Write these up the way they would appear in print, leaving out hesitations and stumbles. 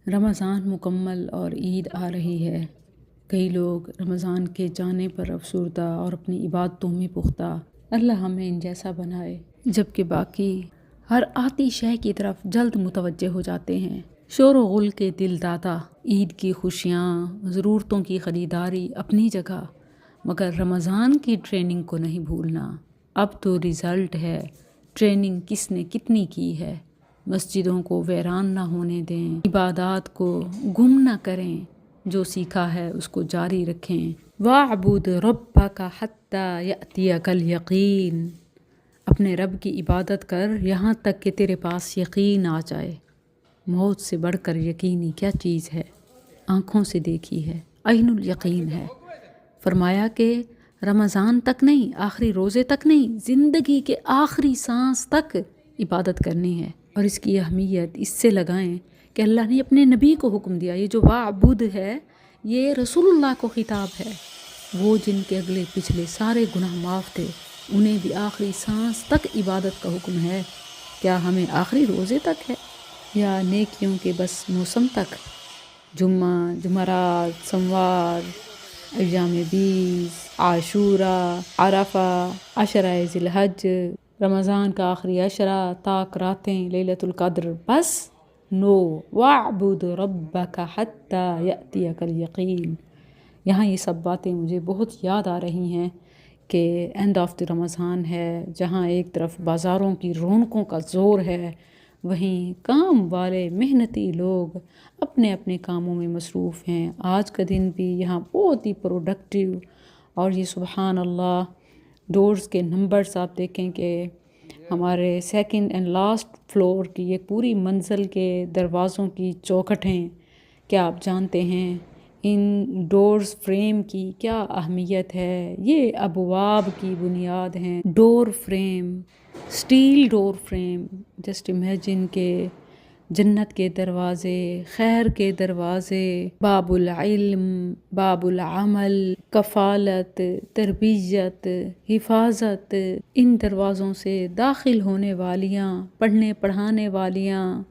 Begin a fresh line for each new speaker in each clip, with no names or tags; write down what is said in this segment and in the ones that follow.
رمضان مکمل اور عید آ رہی ہے۔ کئی لوگ رمضان کے جانے پر افسردہ اور اپنی عبادتوں میں پختہ، اللہ ہمیں ان جیسا بنائے، جبکہ باقی ہر آتی شے کی طرف جلد متوجہ ہو جاتے ہیں۔ شور و غل کے دل دادا، عید کی خوشیاں، ضرورتوں کی خریداری اپنی جگہ، مگر رمضان کی ٹریننگ کو نہیں بھولنا۔ اب تو رزلٹ ہے، ٹریننگ کس نے کتنی کی ہے۔ مسجدوں کو ویران نہ ہونے دیں، عبادات کو گم نہ کریں، جو سیکھا ہے اس کو جاری رکھیں۔ وَاعْبُدْ رَبَّكَ حَتَّى يَأْتِيَكَ الْيَقِينُ، اپنے رب کی عبادت کر یہاں تک کہ تیرے پاس یقین آ جائے۔ موت سے بڑھ کر یقینی کیا چیز ہے؟ آنکھوں سے دیکھی ہے، عین الیقین ہے۔ فرمایا کہ رمضان تک نہیں، آخری روزے تک نہیں، زندگی کے آخری سانس تک عبادت کرنی ہے۔ اور اس کی اہمیت اس سے لگائیں کہ اللہ نے اپنے نبی کو حکم دیا۔ یہ جو وَاعْبُدْ ہے یہ رسول اللہ کو خطاب ہے، وہ جن کے اگلے پچھلے سارے گناہ معاف تھے، انہیں بھی آخری سانس تک عبادت کا حکم ہے۔ کیا ہمیں آخری روزے تک ہے یا نیکیوں کے بس موسم تک؟ جمعہ، جمعرات، سموار، ایام 20، عاشوراء، عرفہ، عشرہ ذی الحج، رمضان کا آخری عشرہ، طاق راتیں، لیلۃ القدر، بس نو، وَاعْبُدْ رَبَّكَ حَتَّى يَأْتِيَكَ الْيَقِينُ۔ یہاں یہ سب باتیں مجھے بہت یاد آ رہی ہیں کہ اینڈ آف دی رمضان ہے، جہاں ایک طرف بازاروں کی رونقوں کا زور ہے، وہیں کام والے محنتی لوگ اپنے اپنے کاموں میں مصروف ہیں۔ آج کا دن بھی یہاں بہت ہی پروڈکٹیو، اور یہ سبحان اللہ ڈورز کے نمبرز آپ دیکھیں کہ ہمارے سیکنڈ اینڈ لاسٹ فلور کی یہ پوری منزل کے دروازوں کی چوکھٹیں، کیا آپ جانتے ہیں ان ڈورز فریم کی کیا اہمیت ہے؟ یہ ابواب کی بنیاد ہیں۔ ڈور فریم، سٹیل ڈور فریم، جسٹ امیجن کہ جنت کے دروازے، خیر کے دروازے، باب العلم، باب العمل، کفالت، تربیت، حفاظت، ان دروازوں سے داخل ہونے والیاں، پڑھنے پڑھانے والیاں،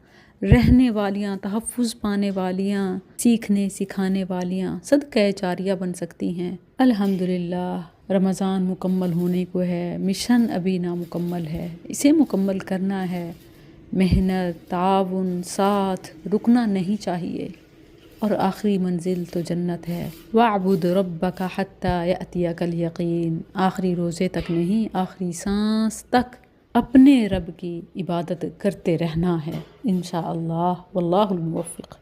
رہنے والیاں، تحفظ پانے والیاں، سیکھنے سکھانے والیاں صدقہ جاریہ بن سکتی ہیں۔ الحمدللہ رمضان مکمل ہونے کو ہے، مشن ابھی نامکمل ہے، اسے مکمل کرنا ہے۔ محنت، تعاون، ساتھ رکنا نہیں چاہیے، اور آخری منزل تو جنت ہے۔ وَاعْبُدْ رَبَّكَ حَتَّى يَأْتِيَكَ الْيَقِينُ، آخری روزے تک نہیں، آخری سانس تک اپنے رب کی عبادت کرتے رہنا ہے انشاءاللہ۔ واللہ الموفق۔